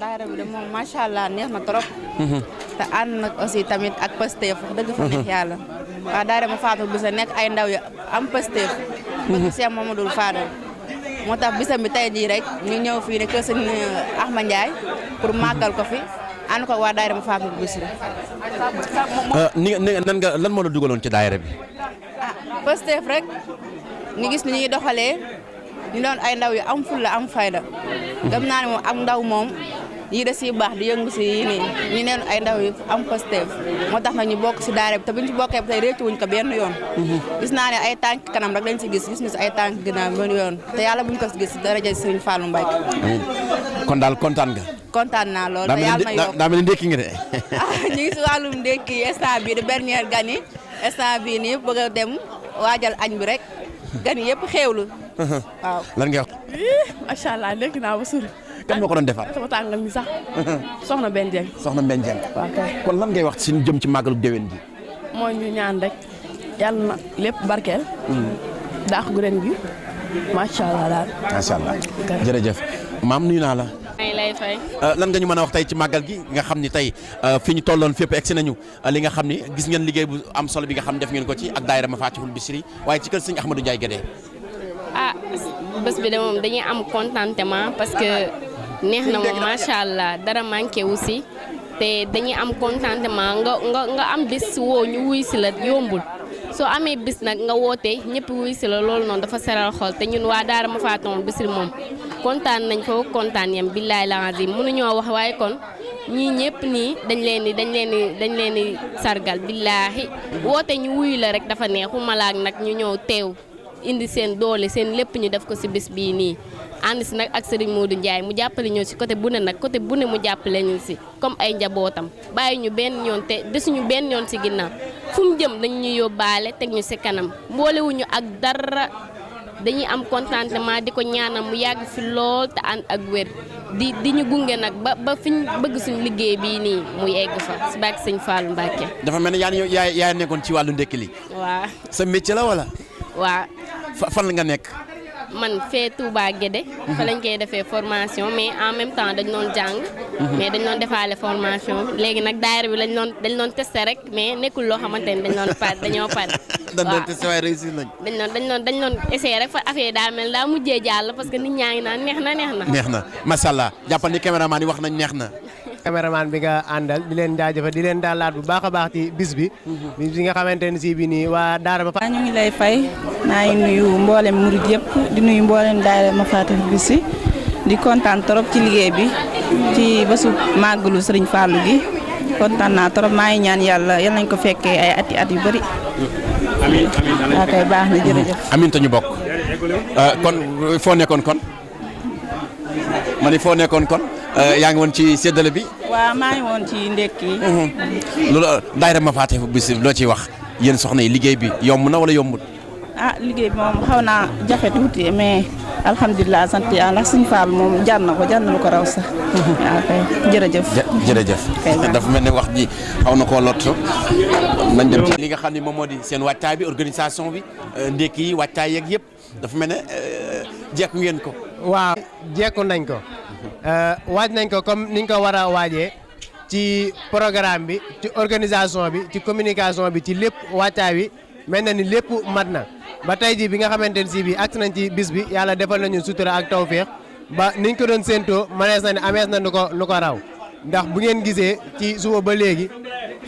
daayira bi de moom macha allah neex na trop. te ànd nag aussi tamit ak Pastef wax dëgg fa neex yàlla. waa daayira ma Fatou Bousso nekk ay ndaw yu am Pastef. bëgg Cheikh Mamadou Fadal. moo tax bisam bi tey jii rek ñu ñëw fii ne kër sëñ Ahmad Ndiaye pour màggal ko fi ànd ko waa daayira ma Fatou Bousso. lan moo la dugaloon ci daayira bi. Pastef rek ñu gis ni ñuy doxalee ñu doon ay ndaw yu am fulla am fayda. gëm naa ne moom ak ndaw moom yii da siy baax di yëngu si yii nii ñu neen ay ndaw yu am Pastef moo tax nag ñu bokk si daayira bi te buñ ci bokkee ba tey réccu wuñ ko benn yoon. gis naa ne ay tànk kanam rek lañ si gis ñu si ay tànk ginnaaw benn yoon te yàlla buñ ko si gis si daraja Serigne Fallou Mbaye. kon daal kontaan nga. kontaan naa lool te yàlla may yokk daa mel ni ndékki nga de. ñu ngi si wàllum ndékki instant bii di dernière gan yi instant bii nii bëgg a dem waajal añ bi rek gan yëpp xéewlu. waaw lan ngay wax. macha allah ndékki naa ba suri. kan moo ko doon defar. sama tàngal mi sax soxna benn jeng. soxna Mbène Dieng. waaw kay. kon lan ngay wax ci jëm ci màggalu déwén gi. mooy ñu ñaan rek yàlla na lépp barkeel. daax gu ren gi macha allah daal. macha allah jërëjëf maam nuyu naa la. maa ngi lay fay. lan nga ñu mën a wax tey ci màggal gi nga xam ni tey fi ñu tolloon fépp egsi nañu li nga xam ni gis ngeen liggéey bu am solo bi nga xam def ngeen ko ci ak daayira Mafatihul Bichri waaye ci kër sëñ Ahmadou Ndiaye Guédé. ah bés bi de moom dañuy am contentement parce que neex na moom macha allah dara manqué wu si te dañuy am contentement nga am bis woo ñu wuy si la yombul soo amee bis nag nga woote ñëpp wuy si la loolu noonu dafa seral xol te ñun waa daara Mafatihul Bichri moom kontaan nañ ko kontaan yam billaay la azim mënuñoo wax waaye kon ñii ñëpp nii dañ leen di sargal billaahi woote ñu wuyu la rek dafa neexu malaak nag ñu ñëw teew indi seen doole seen lépp ñu def ko si bis bii nii ànd si nag ak Serigne Modou Ndiaye mu jàppale ñoo si côté bu ne nag côté bu ne mu jàppale ñu si comme ay njabootam bàyyi ñu benn yoon te desuñu benn yoon si ginnaaw fu mu jëm dañu ñu yóbbaale teg ñu si kanam boolewuñu ak dara dañuy am contentement di ko ñaanal mu yàgg fi lool te ànd ak wér di ñu gunge nag ba fi ñu bëgg suñu liggéey bii nii mu yegg fa si bàkk sëñ Fallou Mbacké. dafa mel ne yaa nekkoon ci wàllu ndekki li. waaw sa métier la wala. waaw. fan la nga nekk. man fee Touba Guédé. fa lañ koy defee formation mais en même temps dañ doon jàng. mais dañ doon defaale formation léegi nag daayira bi dañ doon testé rek mais nekkul loo xamante ne dañoo par. dañ doon testé waaye réussir nañ. dañ doon essayé rek fa affaire daa mel daa mujjee jàll parce que nit ñaa ngi naan neex na. neex na macha allah jàppal ni caméraman yi wax nañ neex na. caméraman bi nga àndal di leen jaajëfal di leen daalaat bu baax a baax ci bis bi. bi nga xamante ne si bi nii waa daara ma fa. ñu ngi lay fay maa ngi nuyu mboolem murid yëpp di nuyu mboolem daara Mafatihul Bichri di kontaan trop ci liggéey bi ci bésu màggalu Serigne Fallou gi kontaan naa trop maa ngi ñaan yàlla yal nañ ko fekkee ay at yu bëri. amiin waaw kay baax na jërëjëf. amiin te ñu bokk. kon foo nekkoon kon. ma ni foo nekkoon kon. yaa ngi woon ci séddale bi. waaw maa ngi woon ci ndekki. loolu daayira Mafatihul Bichri loo ciy wax yéen soxna yi liggéey bi yomb na wala yombut. liggéey bi moom xaw naa jafe tuuti mais alhamdulilah sant yàlla ndax suñu faal moom jar na lu ko raw sax. waaw kay jërëjëf. jërëjëf dafa mel ne wax ji xaw na koo lot nañ dem ci li nga xam ne moom moo di seen wàccaay bi organisation bi ndekki yi wàccaay yeeg yëpp dafa mel ne jekku ngeen ko. waaw jekku nañ ko. waaj nañ ko comme niñ ko war a waajee ci programme bi ci organisation bi ci communication bi ci lépp wàccaay bi mel na ni lépp mat na ba tey jii bi nga xamante ne si bi agsi nañ ci bis bi yàlla defal nañu sutura ak tawféex ba niñ ko doon séentoo manees na ne amees na nu ko raw ndax bu ngeen gisee ci suba ba léegi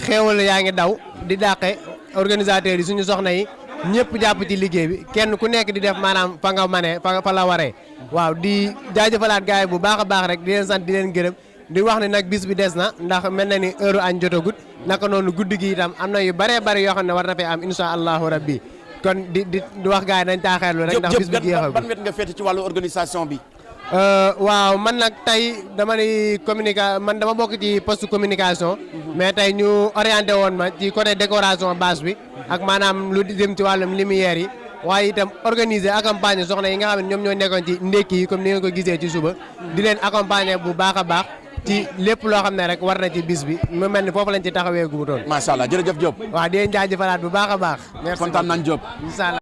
xéewal yaa ngi daw di dàqe organisateurs yi suñu soxna yi ñëpp jàpp ci liggéey bi kenn ku nekk di def maanaam fa nga manee fa la waree waaw di jaajëfalaat gars yi bu baax a baax rek di leen sant di leen gërëm di wax ne nag bis bi des na ndax mel na ni heure añ jotagut naka noonu guddi gi itam am na yu bëree bëri yoo xam ne war na fee am insha allahu rabbi kon di wax gars yi nañ taaxeerlu rek ndax bis bi jeexagul. ban wet nga féete ci wàllu organisation bi. waaw man nag tey dama ni man dama bokk ci poste communication mais tey ñu orienté woon ma ci côté décoration bâche bi ak maanaam lu dem ci wàllum lumière yi waaye itam organiser accompagner soxna yi nga xam ne ñoom ñoo nekkoon ci ndekki yi comme ni ngeen ko gisee ci suba di leen accompagner bu baax a baax ci lépp loo xam ne rek war na ci bis bi mu mel ni foofu lañ ci taxawee guutoon. macha allah jërëjëf Diop. waaw di leen jaajëfalaat bu baax a baax. merci kontaan nañ Diop. incha allah.